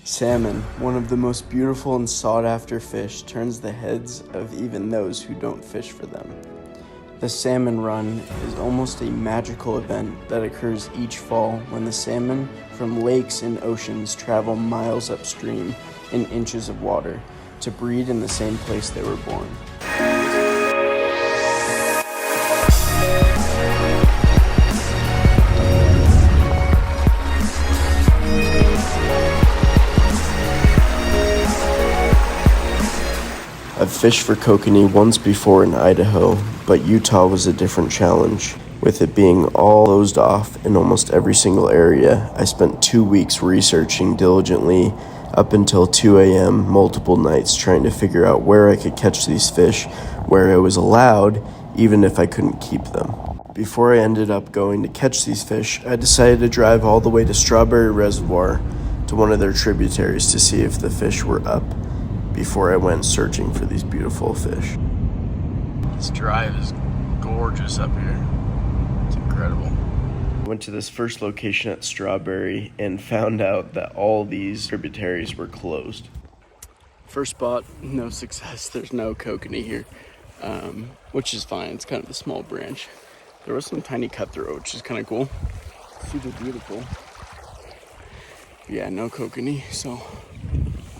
Salmon, one of the most beautiful and sought-after fish, turns the heads of even those who don't fish for them. The salmon run is almost a magical event that occurs each fall when the salmon from lakes and oceans travel miles upstream in inches of water to breed in the same place they were born. I've fished for kokanee once before in Idaho, but Utah was a different challenge. With it being all closed off in almost every single area, I spent 2 weeks researching diligently up until 2 a.m. multiple nights trying to figure out where I could catch these fish, where it was allowed, even if I couldn't keep them. Before I ended up going to catch these fish, I decided to drive all the way to Strawberry Reservoir to one of their tributaries to see if the fish were up before I went searching for these beautiful fish. This drive is gorgeous up here. It's incredible. I went to this first location at Strawberry and found out that all these tributaries were closed. First spot, no success. There's no kokanee here, which is fine. It's kind of a small branch. There was some tiny cutthroat, which is kind of cool. Super beautiful. Yeah, no kokanee, so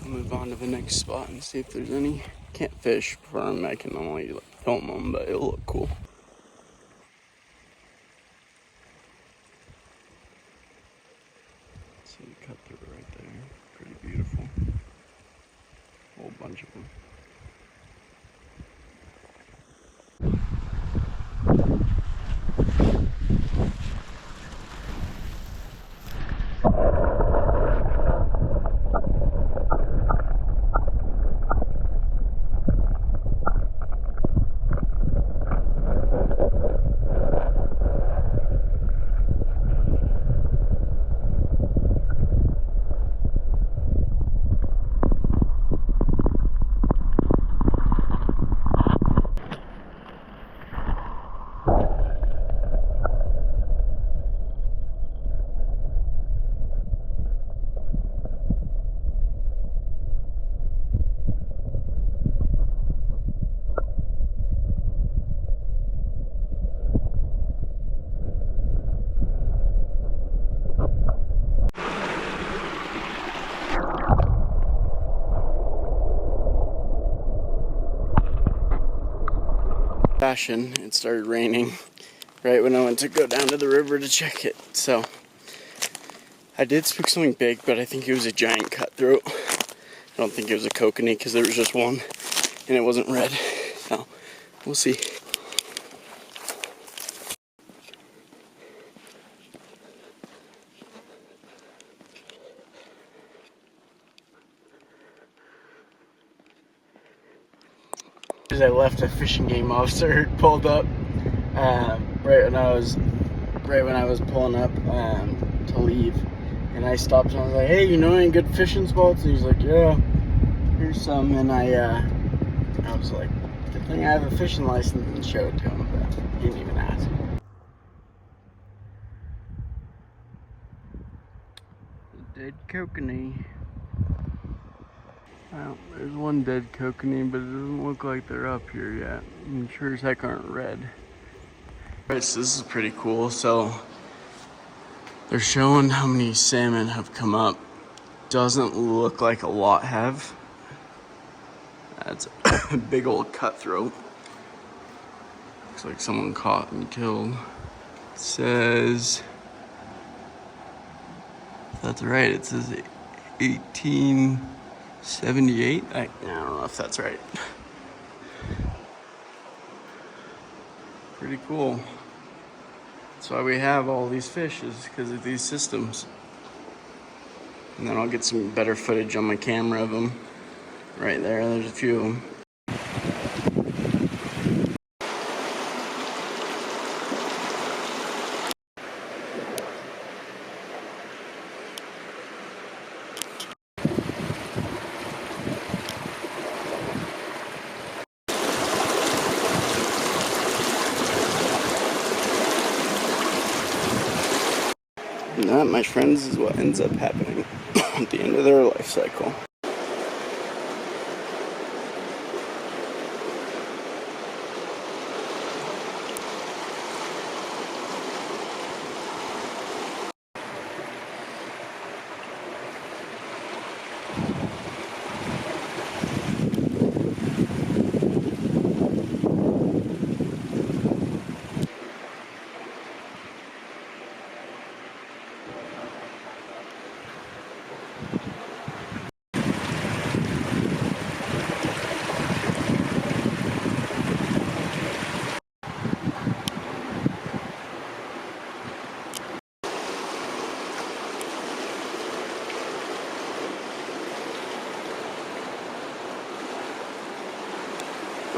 I'll move on to the next spot and see if there's any. Can't fish for them. I can only film them, but it'll look cool. See the cutthroat right there. Pretty beautiful. A whole bunch of them. Fashion, it started raining right when I went to go down to the river to check it. So I did spook something big, but I think it was a giant cutthroat. I don't think it was a kokanee because there was just one and it wasn't red. So we'll see. As I left, a fishing game officer pulled up right when I was pulling up to leave, and I stopped and I was like, "Hey, you know any good fishing spots?" And he's like, "Yeah, here's some." And I was like, "Good thing I have a fishing license," and showed it to him, but he didn't even ask. Dead kokanee. Well, there's one dead kokanee, but it doesn't look like they're up here yet. I'm sure as heck aren't red. Alright, so this is pretty cool. So they're showing how many salmon have come up. Doesn't look like a lot have. That's a big old cutthroat. Looks like someone caught and killed. It says, if that's right, it says 1878. I don't know if that's right. Pretty cool. That's why we have all these fish, is because of these systems. And then I'll get some better footage on my camera of them. Right there, there's a few of them. And that, my friends, is what ends up happening. at the end of their life cycle.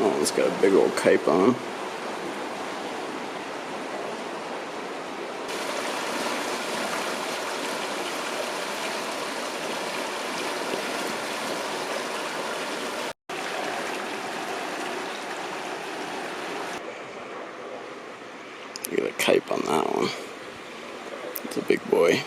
Oh, it's got a big old kype on. Look at the kype on that one. It's a big boy.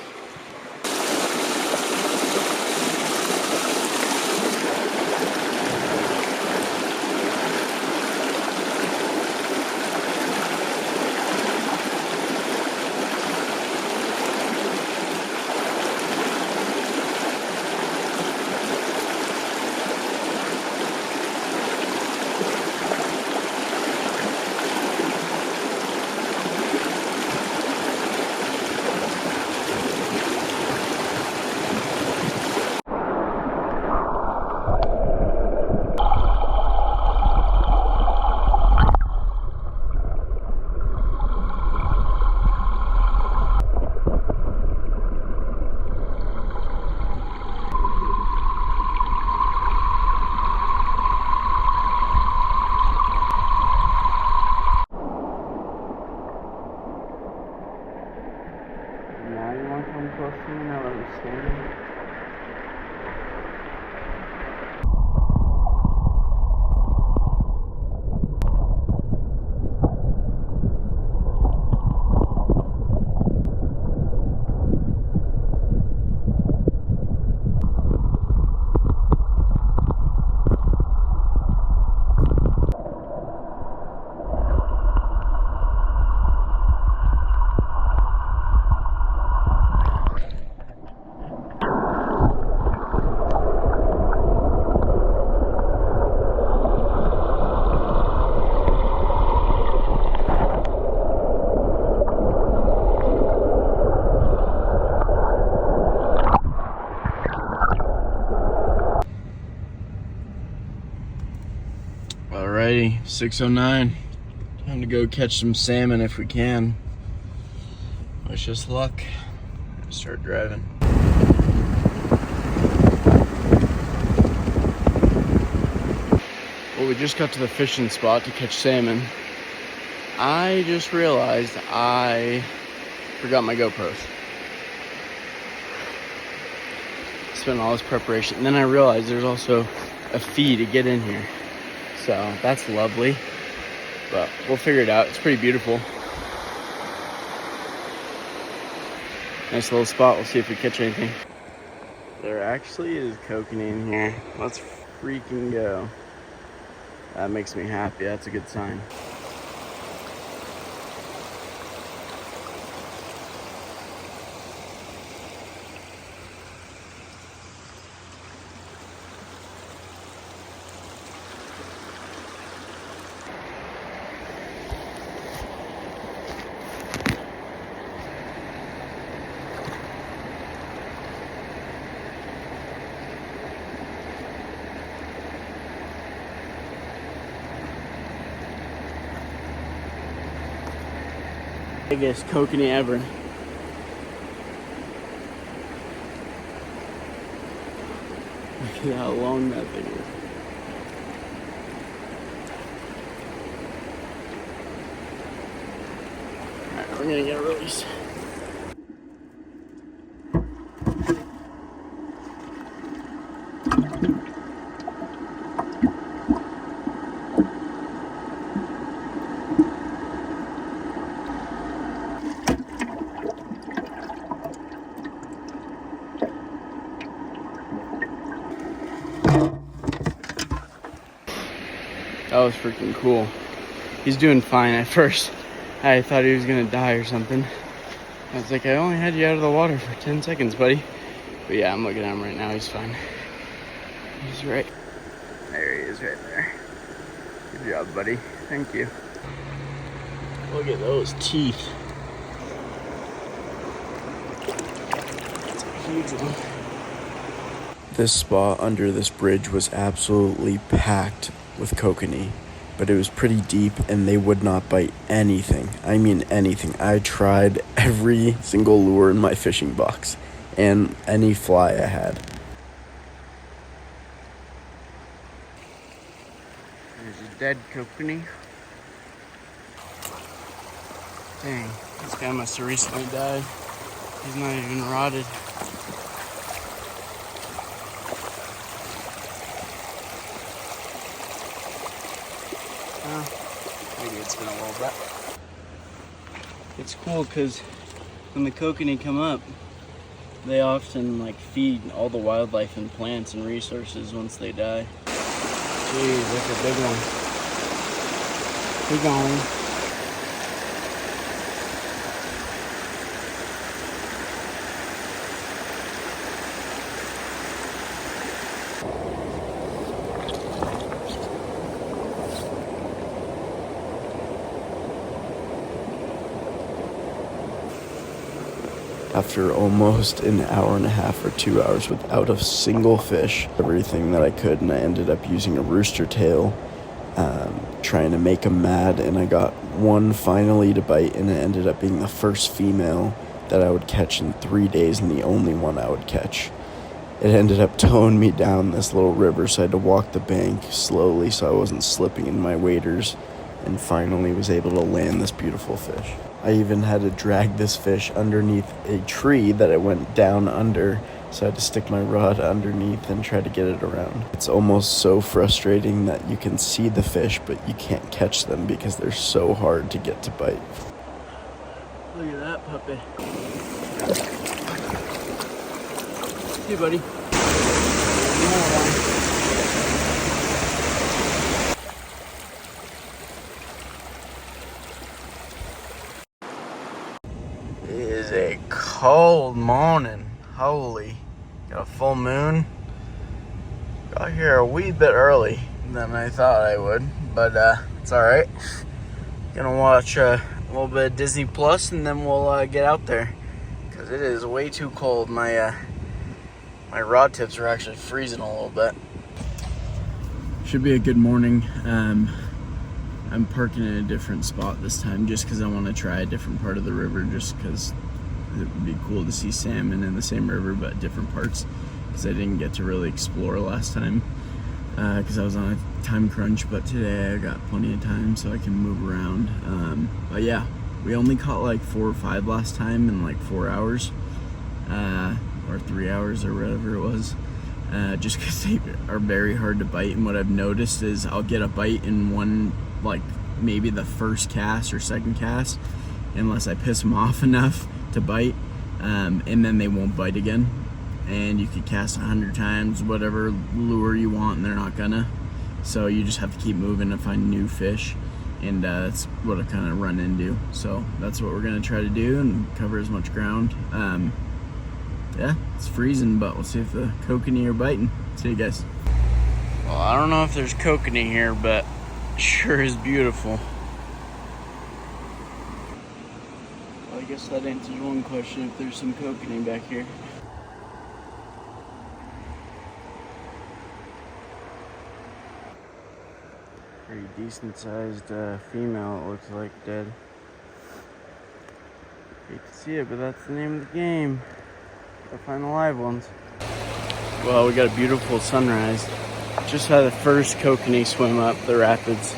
Now you want to come close to me now that I'm standing? Alrighty, 6:09. Time to go catch some salmon if we can. Wish us luck. Start driving. Well, we just got to the fishing spot to catch salmon. I just realized I forgot my GoPros. Spent all this preparation, and then I realized there's also a fee to get in here. So that's lovely, but we'll figure it out. It's pretty beautiful. Nice little spot. We'll see if we catch anything. There actually is kokanee in here. Let's freaking go. That makes me happy. That's a good sign. Biggest kokanee ever. Look at how long that thing is. Alright, we're gonna get a release. That was freaking cool. He's doing fine. At first, I thought he was gonna die or something. I was like, I only had you out of the water for 10 seconds, buddy. But yeah, I'm looking at him right now. He's fine. He's right. There he is right there. Good job, buddy. Thank you. Look at those teeth. That's a huge one. This spot under this bridge was absolutely packed with kokanee, but it was pretty deep and they would not bite anything. I mean anything. I tried every single lure in my fishing box and any fly I had. There's a dead kokanee. Dang, this guy must have recently died. He's not even rotted. Maybe it's been a little bit. It's cool because when the kokanee come up, they often like feed all the wildlife and plants and resources once they die. Jeez, that's a big one. Big one. After almost an hour and a half or 2 hours without a single fish, everything that I could, and I ended up using a rooster tail, trying to make him mad, and I got one finally to bite, and it ended up being the first female that I would catch in 3 days and the only one I would catch. It ended up towing me down this little river, so I had to walk the bank slowly so I wasn't slipping in my waders, and finally was able to land this beautiful fish. I even had to drag this fish underneath a tree that it went down under, so I had to stick my rod underneath and try to get it around. It's almost so frustrating that you can see the fish, but you can't catch them because they're so hard to get to bite. Look at that puppy. Hey, buddy. It is a cold morning. Holy. Got a full moon. Got here a wee bit early than I thought I would, but it's alright. Gonna watch a little bit of Disney Plus and then we'll get out there because it is way too cold. My rod tips are actually freezing a little bit. Should be a good morning. I'm parking in a different spot this time just because I want to try a different part of the river, just because it would be cool to see salmon in the same river but different parts, because I didn't get to really explore last time because I was on a time crunch, but today I got plenty of time so I can move around. But yeah, we only caught like 4 or 5 last time in like 4 hours or 3 hours or whatever it was, just because they are very hard to bite. And what I've noticed is I'll get a bite in one, like maybe the first cast or second cast, unless I piss them off enough to bite, and then they won't bite again. And you could cast 100 times whatever lure you want and they're not gonna, so you just have to keep moving to find new fish, and that's what I kind of run into. So that's what we're gonna try to do and cover as much ground. Yeah, it's freezing, but we'll see if the kokanee are biting. See you guys. Well, I don't know if there's kokanee here, but sure is beautiful. Well, I guess that answers one question, if there's some kokanee back here. Pretty decent sized female, it looks like, dead. You can see it, but that's the name of the game. Gotta find the live ones. Well, we got a beautiful sunrise. Just had the first kokanee swim up the rapids.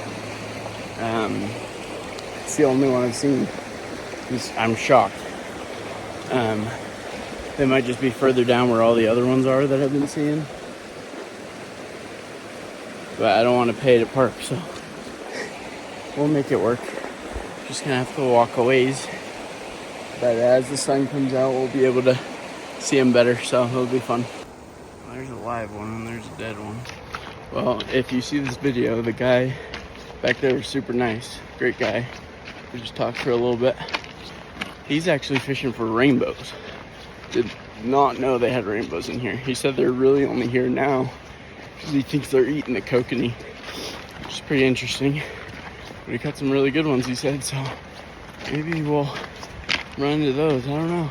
It's the only one I've seen. I'm shocked. They might just be further down where all the other ones are that I've been seeing. But I don't want to pay to park, so we'll make it work. Just gonna have to walk a ways. But as the sun comes out, we'll be able to see them better, so it'll be fun. There's a live one and there's a dead one. Well, if you see this video, the guy back there was super nice. Great guy. We just talked for a little bit. He's actually fishing for rainbows. Did not know they had rainbows in here. He said they're really only here now because he thinks they're eating the kokanee, which is pretty interesting. But he caught some really good ones, he said, so maybe we'll run into those. I don't know.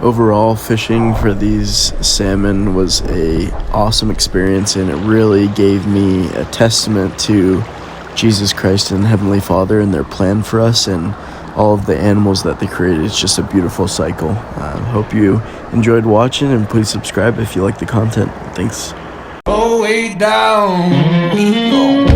Overall, fishing for these salmon was a awesome experience, and it really gave me a testament to Jesus Christ and Heavenly Father and their plan for us and all of the animals that they created. It's just a beautiful cycle. Hope you enjoyed watching, and please subscribe if you like the content. Thanks. Go way down.